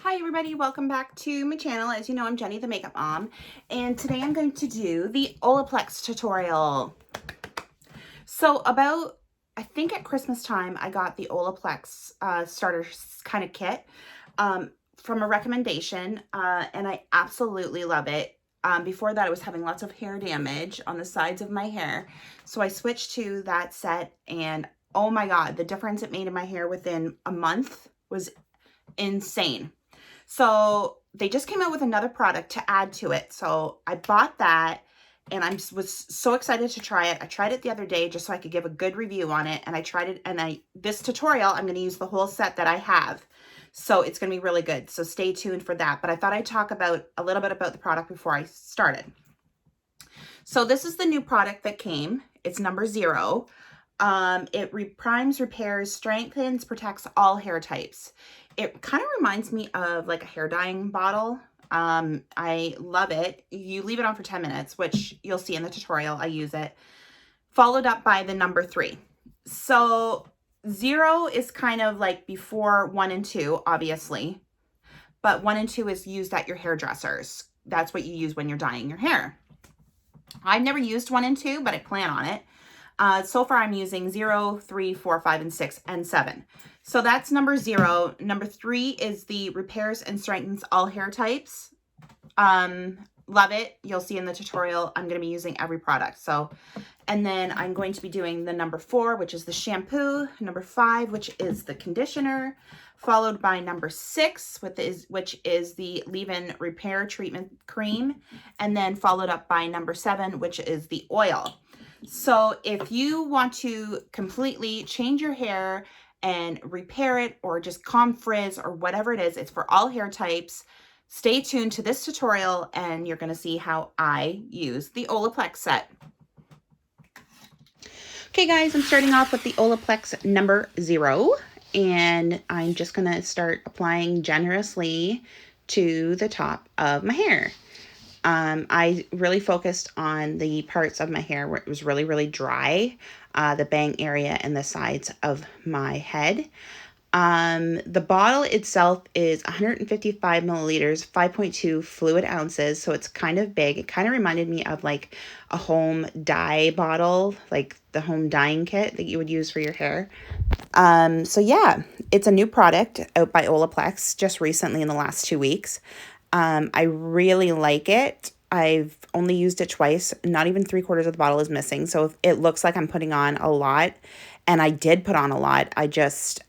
Hi everybody, welcome back to my channel. As you know, I'm Jenny the Makeup Mom, and today I'm going to do the Olaplex tutorial. So I think at Christmas time, I got the Olaplex starter kind of kit from a recommendation, and I absolutely love it. Before that, I was having lots of hair damage on the sides of my hair, so I switched to that set, and oh my God, the difference it made in my hair within a month was insane. So they just came out with another product to add to it. So I bought that and I was so excited to try it. I tried it the other day just so I could give a good review on it. And I tried it, and this tutorial, I'm going to use the whole set that I have. So it's going to be really good. So stay tuned for that. But I thought I'd talk about a little bit about the product before I started. So this is the new product that came. It's number 0. It primes, repairs, strengthens, protects all hair types. It kind of reminds me of like a hair dyeing bottle. I love it. You leave it on for 10 minutes, which you'll see in the tutorial. I use it. Followed up by the number 3. So 0 is kind of like before 1 and 2, obviously. But 1 and 2 is used at your hairdressers. That's what you use when you're dyeing your hair. I've never used 1 and 2, but I plan on it. So far, I'm using 0, 3, 4, 5, and 6, and 7. So that's number 0. Number 3 is the repairs and strengthens all hair types. Love it. You'll see in the tutorial, I'm going to be using every product. So, and then I'm going to be doing the number 4, which is the shampoo. Number 5, which is the conditioner. Followed by number 6, which is the leave-in repair treatment cream. And then followed up by number 7, which is the oil. So if you want to completely change your hair and repair it, or just calm frizz, or whatever it is, it's for all hair types. Stay tuned to this tutorial and you're going to see how I use the Olaplex set. Okay guys, I'm starting off with the Olaplex number 0, and I'm just going to start applying generously to the top of my hair. I really focused on the parts of my hair where it was really, really dry, the bang area and the sides of my head. The bottle itself is 155 milliliters, 5.2 fluid ounces, so it's kind of big. It kind of reminded me of like a home dye bottle, like the home dyeing kit that you would use for your hair. So yeah, it's a new product out by Olaplex just recently in the last 2 weeks. I really like it. I've only used it twice. Not even 3/4 of the bottle is missing. So if it looks like I'm putting on a lot, and I did put on a lot, I just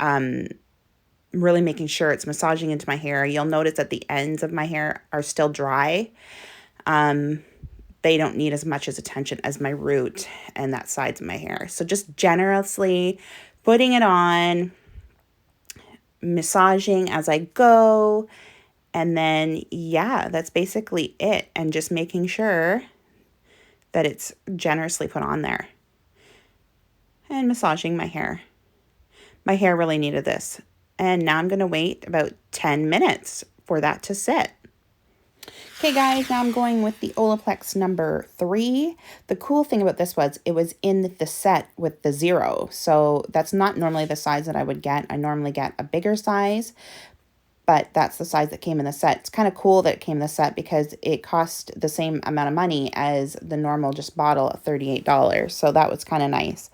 really making sure it's massaging into my hair. You'll notice that the ends of my hair are still dry. They don't need as much as attention as my root and that sides of my hair. So just generously putting it on, massaging as I go. And then, yeah, that's basically it. And just making sure that it's generously put on there. And massaging my hair. My hair really needed this. And now I'm going to wait about 10 minutes for that to sit. Okay, guys, now I'm going with the Olaplex number 3. The cool thing about this was it was in the set with the 0. So that's not normally the size that I would get. I normally get a bigger size, but that's the size that came in the set. It's kind of cool that it came in the set because it cost the same amount of money as the normal just bottle of $38. So that was kind of nice.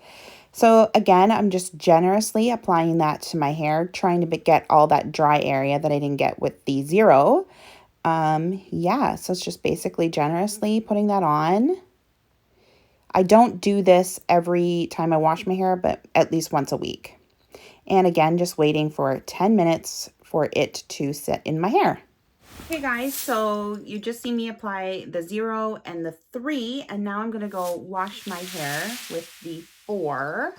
So again, I'm just generously applying that to my hair, trying to get all that dry area that I didn't get with the 0. Yeah, so it's just basically generously putting that on. I don't do this every time I wash my hair, but at least once a week. And again, just waiting for 10 minutes for it to sit in my hair. Okay guys, so you just see me apply the 0 and the 3, and now I'm going to go wash my hair with the 4,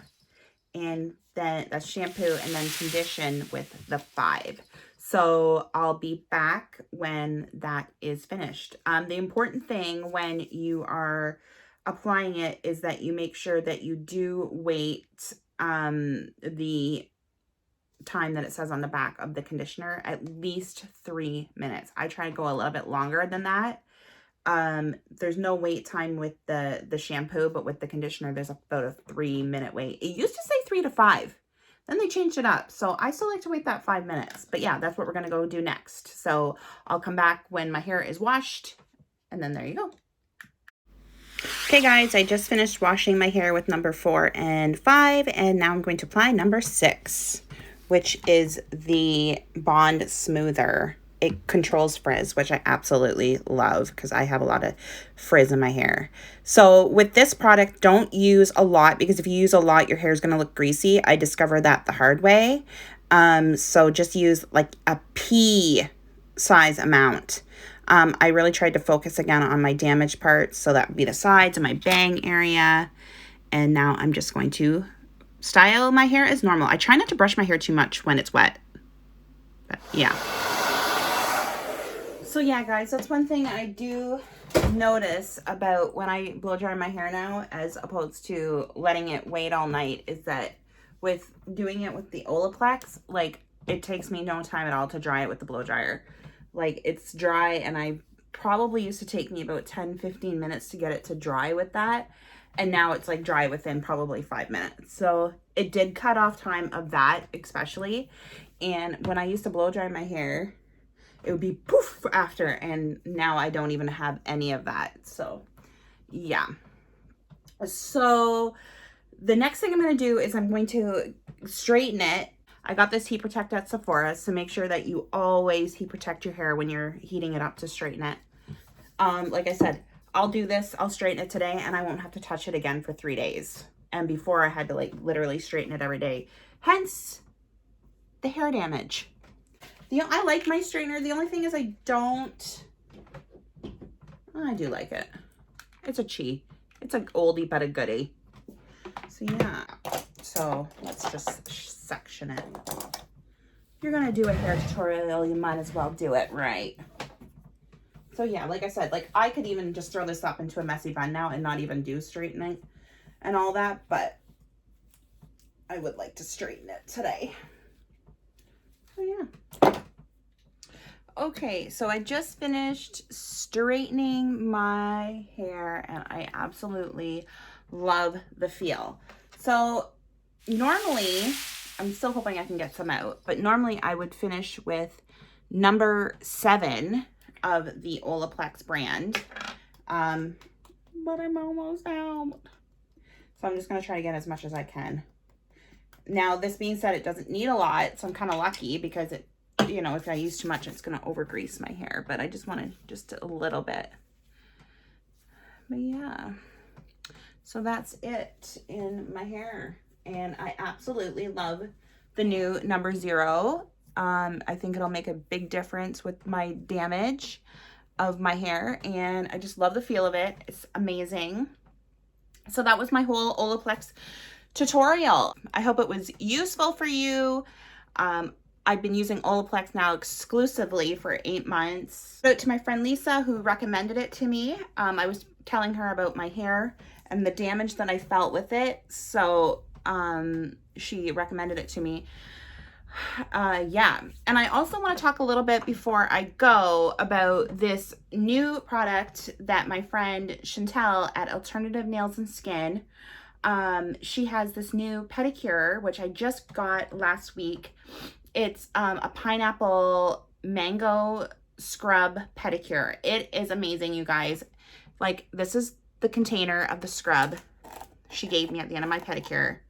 and then that's shampoo, and then condition with the 5. So I'll be back when that is finished. The important thing when you are applying it is that you make sure that you do wait the time that it says on the back of the conditioner, at least 3 minutes. I try to go a little bit longer than that. There's no wait time with the shampoo, but with the conditioner, there's about a 3-minute wait. It used to say 3 to 5, Then they changed it up. So I still like to wait that 5 minutes. But yeah, that's what we're going to go do next. So I'll come back when my hair is washed. And then there you go. Okay guys, I just finished washing my hair with number 4 and 5. And now I'm going to apply number 6, which is the Bond Smoother. It controls frizz, which I absolutely love because I have a lot of frizz in my hair. So with this product, don't use a lot, because if you use a lot, your hair is going to look greasy. I discovered that the hard way. So just use like a pea size amount. I really tried to focus again on my damaged parts. So that would be the sides and my bang area. And now I'm just going to style my hair as normal. I try not to brush my hair too much when it's wet. But yeah. So yeah, guys, that's one thing I do notice about when I blow dry my hair now, as opposed to letting it wait all night, is that with doing it with the Olaplex, like, it takes me no time at all to dry it with the blow dryer. Like, it's dry, and I probably used to take me about 10-15 minutes to get it to dry with that. And now it's like dry within probably 5 minutes. So it did cut off time of that, especially. And when I used to blow dry my hair, it would be poof after, and now I don't even have any of that. So yeah. So the next thing I'm going to do is I'm going to straighten it. I got this heat protect at Sephora, so make sure that you always heat protect your hair when you're heating it up to straighten it. Like I said, I'll do this, I'll straighten it today, and I won't have to touch it again for 3 days. And before, I had to like literally straighten it every day. Hence the hair damage. I like my straightener. The only thing is I do like it. It's a chi. It's an oldie but a goodie. So yeah. So let's just section it. If you're going to do a hair tutorial, you might as well do it right. So yeah, like I said, like I could even just throw this up into a messy bun now and not even do straightening and all that, but I would like to straighten it today. So yeah. Okay, so I just finished straightening my hair, and I absolutely love the feel. So normally, I'm still hoping I can get some out, but normally I would finish with number 7 of the Olaplex brand. But I'm almost out. So I'm just going to try to get as much as I can. Now, this being said, it doesn't need a lot, so I'm kind of lucky because it, you know, if I use too much, it's going to over grease my hair, but I just wanted just a little bit. But yeah, so that's it in my hair, and I absolutely love the new number 0. I think it'll make a big difference with my damage of my hair, and I just love the feel of it. It's amazing. So that was my whole Olaplex tutorial. I hope it was useful for you. I've been using Olaplex now exclusively for 8 months. Shout out to my friend Lisa, who recommended it to me. I was telling her about my hair and the damage that I felt with it. So she recommended it to me. Yeah. And I also want to talk a little bit before I go about this new product that my friend Chantel at Alternative Nails and Skin, she has this new pedicure, which I just got last week. It's a pineapple mango scrub pedicure. It is amazing, you guys. Like, this is the container of the scrub she gave me at the end of my pedicure.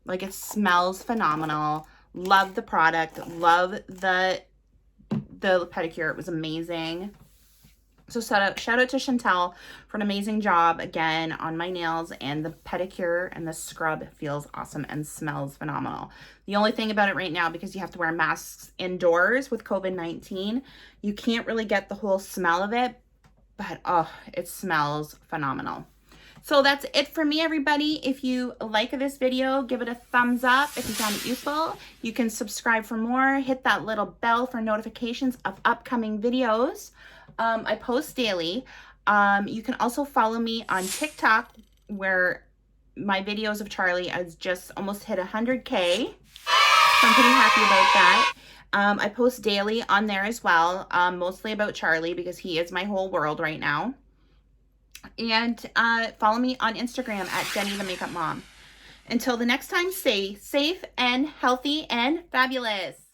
Like, it smells phenomenal. Love the product. Love the pedicure. It was amazing. So shout out to Chantel for an amazing job again on my nails, and the pedicure and the scrub feels awesome and smells phenomenal. The only thing about it right now, because you have to wear masks indoors with COVID-19, you can't really get the whole smell of it, but oh, it smells phenomenal. So that's it for me, everybody. If you like this video, give it a thumbs up. If you found it useful, you can subscribe for more. Hit that little bell for notifications of upcoming videos. I post daily. You can also follow me on TikTok, where my videos of Charlie has just almost hit 100K. So I'm pretty happy about that. I post daily on there as well, mostly about Charlie because he is my whole world right now. And follow me on Instagram at Jenny the Makeup Mom. Until the next time, stay safe and healthy and fabulous.